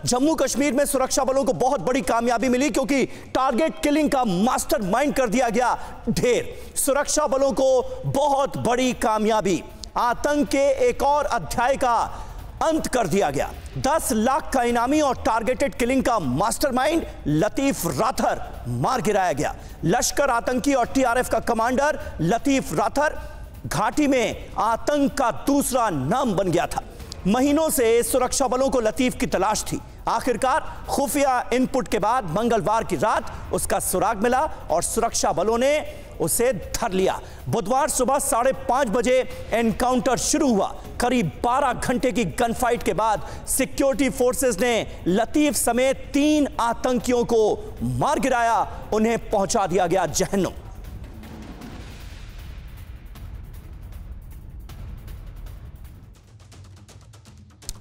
जम्मू कश्मीर में सुरक्षा बलों को बहुत बड़ी कामयाबी मिली क्योंकि टारगेट किलिंग का मास्टरमाइंड कर दिया गया ढेर। सुरक्षा बलों को बहुत बड़ी कामयाबी, आतंक के एक और अध्याय का अंत कर दिया गया। 10 लाख का इनामी और टारगेटेड किलिंग का मास्टरमाइंड लतीफ राथर मार गिराया गया। लश्कर आतंकी और टीआरएफ का कमांडर लतीफ राथर घाटी में आतंक का दूसरा नाम बन गया था। महीनों से सुरक्षा बलों को लतीफ की तलाश थी। आखिरकार खुफिया इनपुट के बाद मंगलवार की रात उसका सुराग मिला और सुरक्षा बलों ने उसे धर लिया। बुधवार सुबह 5:30 बजे एनकाउंटर शुरू हुआ। करीब 12 घंटे की गनफाइट के बाद सिक्योरिटी फोर्सेस ने लतीफ समेत 3 आतंकियों को मार गिराया। उन्हें पहुंचा दिया गया जहन्नुम।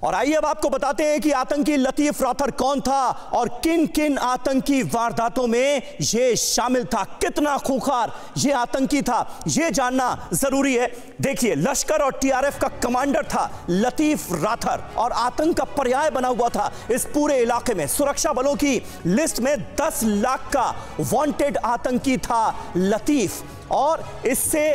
और आइए अब आपको बताते हैं कि आतंकी लतीफ राथर कौन था और किन किन आतंकी वारदातों में यह शामिल था। कितना खूंखार यह आतंकी था, यह जानना जरूरी है। देखिए, लश्कर और टीआरएफ का कमांडर था लतीफ राथर और आतंक का पर्याय बना हुआ था इस पूरे इलाके में। सुरक्षा बलों की लिस्ट में 10 लाख का वांटेड आतंकी था लतीफ और इससे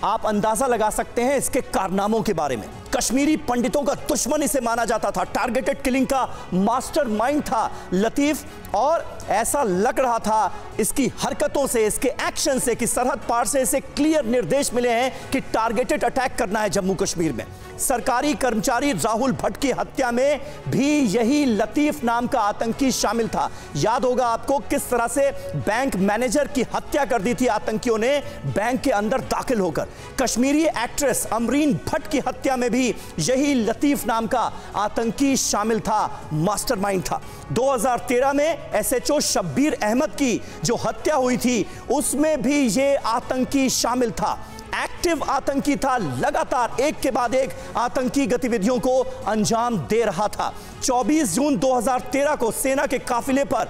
आप अंदाजा लगा सकते हैं इसके कारनामों के बारे में। कश्मीरी पंडितों का दुश्मन इसे माना जाता था। टारगेटेड किलिंग का मास्टरमाइंड था लतीफ और ऐसा लग रहा था इसकी हरकतों से, इसके एक्शन से कि सरहद पार से इसे क्लियर निर्देश मिले हैं कि टारगेटेड अटैक करना है जम्मू कश्मीर में। सरकारी कर्मचारी राहुल भट्ट की हत्या में भी यही लतीफ नाम का आतंकी शामिल था। याद होगा आपको किस तरह से बैंक मैनेजर की हत्या कर दी थी आतंकियों ने बैंक के अंदर दाखिल होकर। कश्मीरी एक्ट्रेस अमरीन भट्ट की हत्या में भी यही लतीफ नाम का आतंकी शामिल था, मास्टरमाइंड था। 2013 में एसएचओ शब्बीर अहमद की जो हत्या हुई थी उसमें भी यह आतंकी शामिल था। एक्टिव आतंकी था, लगातार एक के बाद एक आतंकी गतिविधियों को अंजाम दे रहा था। 24 जून 2013 को सेना के काफिले पर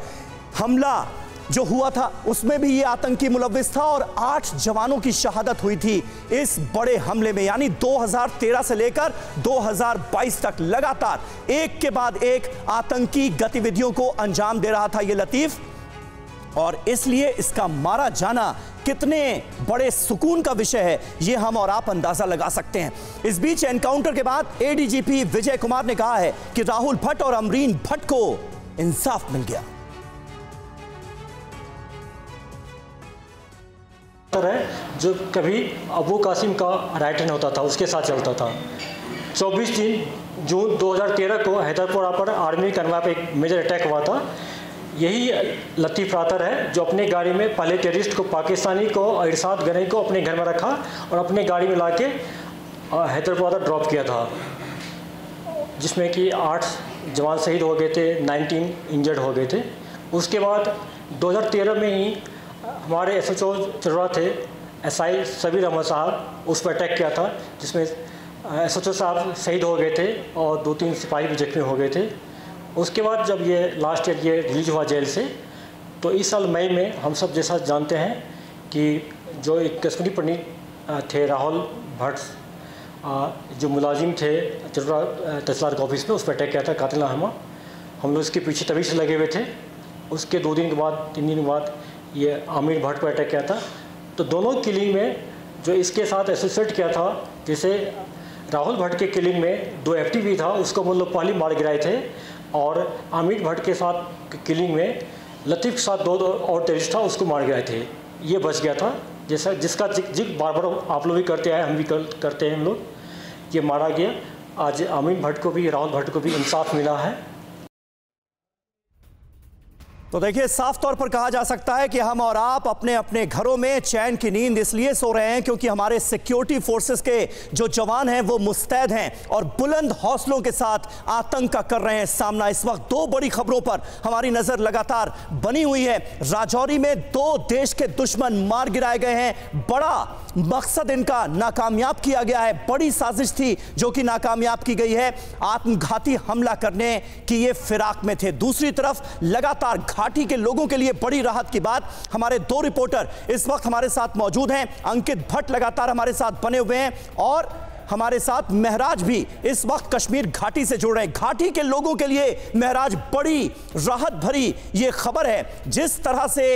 हमला जो हुआ था उसमें भी ये आतंकी मुलव्विस था और 8 जवानों की शहादत हुई थी इस बड़े हमले में। यानी 2013 से लेकर 2022 तक लगातार एक के बाद एक आतंकी गतिविधियों को अंजाम दे रहा था ये लतीफ और इसलिए इसका मारा जाना कितने बड़े सुकून का विषय है ये हम और आप अंदाजा लगा सकते हैं। इस बीच एनकाउंटर के बाद एडीजीपी विजय कुमार ने कहा है कि राहुल भट्ट और अमरीन भट्ट को इंसाफ मिल गया। है जो कभी अबू कासिम का राइट हैंड होता था उसके साथ चलता था। 24 जून 2013 को हैदरपुरा पर आर्मी कन्वा पे एक मेजर अटैक हुआ था। यही लतीफ राथर है जो अपने गाड़ी में पहले टेररिस्ट को, पाकिस्तानी को, इरशाद गनी को अपने घर में रखा और अपने गाड़ी में लाके हैदरपुरा तक ड्रॉप किया था, जिसमें कि 8 जवान शहीद हो गए थे, 19 इंजर्ड हो गए थे। उसके बाद 2013 में ही हमारे एसएचओ चुरा थे एसआई सबीर अहमद साहब, उस पर अटैक किया था जिसमें एसएचओ साहब शहीद हो गए थे और 2-3 सिपाही भी जख्मी हो गए थे। उसके बाद जब ये लास्ट ईयर ये रिलीज हुआ जेल से, तो इस साल मई में हम सब जैसा जानते हैं कि जो एक कश्मीरी पंडित थे राहुल भट्ट, जो मुलाजिम थे चुरा तहसीलदार के ऑफिस में, उस पर अटैक किया था कातिलाना। हम लोग इसके पीछे तभी से लगे हुए थे। उसके 2 दिन के बाद, 3 दिन के बाद ये अमीर भट्ट पर अटैक किया था। तो दोनों किलिंग में जो इसके साथ एसोसिएट किया था, जैसे राहुल भट्ट के किलिंग में 2 एफटीवी था, उसको हम लोग पहले मार गिराए थे और अमीर भट्ट के साथ किलिंग में लतीफ़ के साथ 2 और टेररिस्ट था, उसको मार गिराए थे। ये बच गया था, जैसा जिसका जिक्र बार बार आप लोग भी करते आए, हम भी करते हैं। हम लोग ये मारा गया। आज अमीर भट्ट को भी, राहुल भट्ट को भी इंसाफ मिला है। तो देखिए, साफ तौर पर कहा जा सकता है कि हम और आप अपने अपने घरों में चैन की नींद इसलिए सो रहे हैं क्योंकि हमारे सिक्योरिटी फोर्सेस के जो जवान हैं वो मुस्तैद हैं और बुलंद हौसलों के साथ आतंक का कर रहे हैं सामना। इस वक्त 2 बड़ी खबरों पर हमारी नजर लगातार बनी हुई है। राजौरी में 2 देश के दुश्मन मार गिराए गए हैं। बड़ा मकसद इनका नाकामयाब किया गया है, बड़ी साजिश थी जो कि नाकामयाब की गई है। आत्मघाती हमला करने की ये फिराक में थे। दूसरी तरफ लगातार घाटी के लोगों के लिए बड़ी राहत की बात, हमारे 2 रिपोर्टर इस वक्त हमारे साथ मौजूद हैं। अंकित भट्ट लगातार हमारे साथ बने हुए हैं और हमारे साथ महराज भी इस वक्त कश्मीर घाटी से जुड़ रहे हैं। घाटी के लोगों के लिए महराज बड़ी राहत भरी ये खबर है, जिस तरह से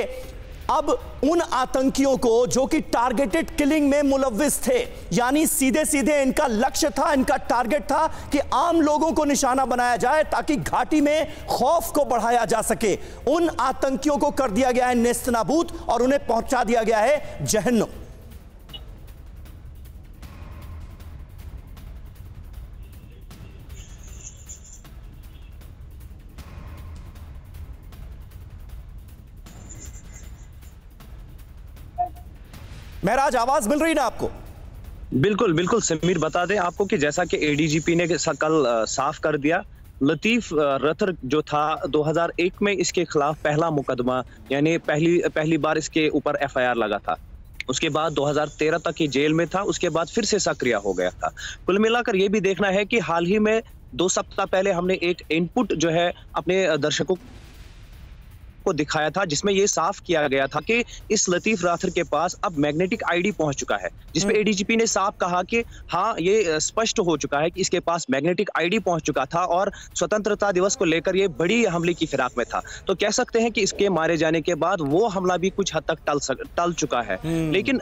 अब उन आतंकियों को जो कि टारगेटेड किलिंग में मुलव्विस थे, यानी सीधे सीधे इनका लक्ष्य था, इनका टारगेट था कि आम लोगों को निशाना बनाया जाए ताकि घाटी में खौफ को बढ़ाया जा सके। उन आतंकियों को कर दिया गया है नेस्तनाबूद और उन्हें पहुंचा दिया गया है जहन्नुम। महराज, आवाज मिल रही ना आपको? बिल्कुल बिल्कुल समीर, बता दें आपको कि जैसा कि एडीजीपी ने कल साफ कर दिया, लतीफ रथर जो था 2001 में इसके खिलाफ पहला मुकदमा, यानी पहली बार इसके ऊपर एफआईआर लगा था। उसके बाद 2013 तक ये जेल में था, उसके बाद फिर से सक्रिय हो गया था। कुल मिलाकर ये भी देखना है कि हाल ही में 2 सप्ताह पहले हमने एक इनपुट जो है अपने दर्शकों को दिखाया था, जिसमें यह साफ किया गया था कि इस लतीफ राथर के पास अब मैग्नेटिक आईडी पहुंच चुका है, जिसमें एडीजीपी ने साफ कहा कि हाँ, ये स्पष्ट हो चुका है कि इसके पास मैग्नेटिक आईडी पहुंच चुका था और स्वतंत्रता दिवस को लेकर ये बड़ी हमले की फिराक में था। तो कह सकते हैं कि इसके मारे जाने के बाद वो हमला भी कुछ हद तक टल चुका है। लेकिन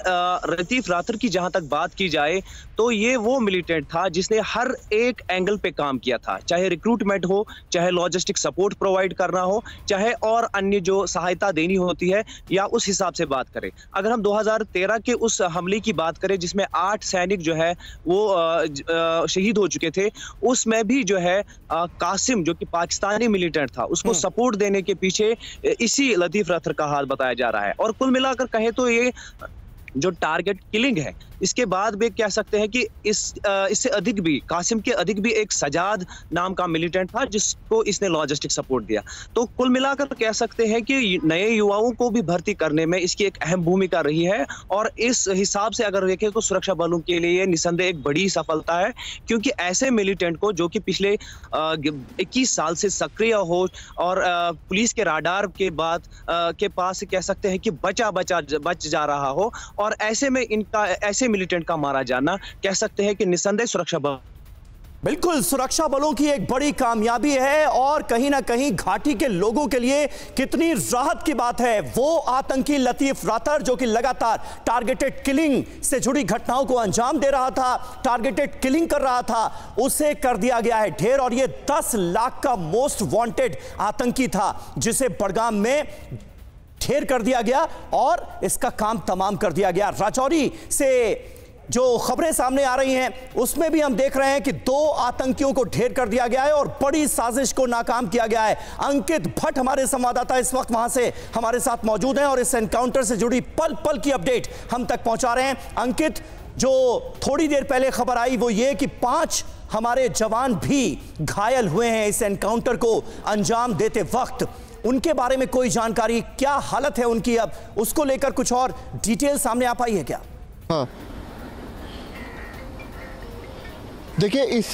लतीफ राथर की जहां तक बात की जाए तो ये वो मिलिटेंट था जिसने हर एक एंगल पे काम किया था, चाहे रिक्रूटमेंट हो, चाहे लॉजिस्टिक सपोर्ट प्रोवाइड करना हो, चाहे और अन्य जो सहायता देनी होती है, या उस हिसाब से बात करें। अगर हम 2013 के उस हमले की बात करें जिसमें 8 सैनिक जो है वो शहीद हो चुके थे, उसमें भी जो है कासिम जो कि पाकिस्तानी मिलिटेंट था, उसको सपोर्ट देने के पीछे इसी लतीफ राथर का हाथ बताया जा रहा है। और कुल मिलाकर कहे तो ये जो टारगेट किलिंग है, इसके बाद भी कह सकते हैं कि इससे अधिक भी, कासिम के अधिक भी एक सजाद नाम का मिलिटेंट था जिसको इसने लॉजिस्टिक सपोर्ट दिया। तो कुल मिलाकर कह सकते हैं कि नए युवाओं को भी भर्ती करने में इसकी एक अहम भूमिका रही है। और इस हिसाब से अगर देखें तो सुरक्षा बलों के लिए निसंदेह एक बड़ी सफलता है, क्योंकि ऐसे मिलिटेंट को जो कि पिछले 21 साल से सक्रिय हो और पुलिस के राडार के बाद के पास कह सकते हैं कि बच जा रहा हो, और ऐसे में ऐसे मिलिटेंट का मारा जाना कह सकते हैं कि निसंदेह सुरक्षा बल, बिल्कुल सुरक्षा बलों की एक बड़ी कामयाबी है। और कहीं ना कहीं घाटी के लोगों के लिए कितनी राहत की बात है। वो आतंकी लतीफ राथर जो कि लगातार टारगेटेड किलिंग से जुड़ी घटनाओं को अंजाम दे रहा था, टारगेटेड किलिंग कर रहा था, उसे कर दिया गया है ढेर। और ये 10 लाख का मोस्ट वांटेड आतंकी था जिसे बड़गाम में ढेर कर दिया गया और इसका काम तमाम कर दिया गया। राजौरी से जो खबरें सामने आ रही हैं उसमें भी हम देख रहे हैं कि 2 आतंकियों को ढेर कर दिया गया है और बड़ी साजिश को नाकाम किया गया है। अंकित भट्ट हमारे संवाददाता इस वक्त वहां से हमारे साथ मौजूद हैं और इस एनकाउंटर से जुड़ी पल पल की अपडेट हम तक पहुंचा रहे हैं। अंकित, जो थोड़ी देर पहले खबर आई वो ये कि 5 हमारे जवान भी घायल हुए हैं इस एनकाउंटर को अंजाम देते वक्त, उनके बारे में कोई जानकारी, क्या हालत है उनकी, अब उसको लेकर कुछ और डिटेल सामने आ पाई है क्या? हाँ, देखिए इस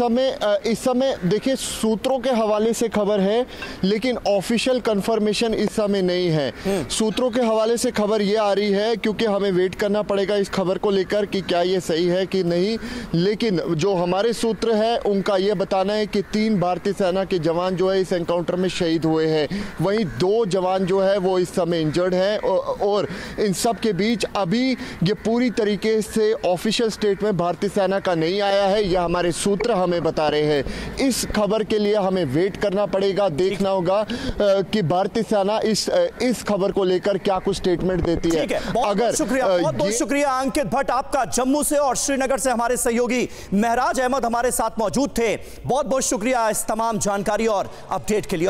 समय देखिए सूत्रों के हवाले से खबर है, लेकिन ऑफिशियल कंफर्मेशन इस समय नहीं है। सूत्रों के हवाले से खबर ये आ रही है, क्योंकि हमें वेट करना पड़ेगा इस खबर को लेकर कि क्या ये सही है कि नहीं। लेकिन जो हमारे सूत्र है उनका ये बताना है कि 3 भारतीय सेना के जवान जो है इस एनकाउंटर में शहीद हुए हैं, वहीं 2 जवान जो है वो इस समय इंजर्ड है। और इन सब के बीच अभी ये पूरी तरीके से ऑफिशियल स्टेटमेंट भारतीय सेना का नहीं आया है, यह हमारे सूत्र हमें बता रहे हैं। इस खबर के लिए हमें वेट करना पड़ेगा, देखना होगा कि भारतीय सेना इस खबर को लेकर क्या कुछ स्टेटमेंट देती है। बहुत शुक्रिया अंकित भट्ट आपका जम्मू से, और श्रीनगर से हमारे सहयोगी महराज अहमद हमारे साथ मौजूद थे। बहुत बहुत शुक्रिया इस तमाम जानकारी और अपडेट के लिए।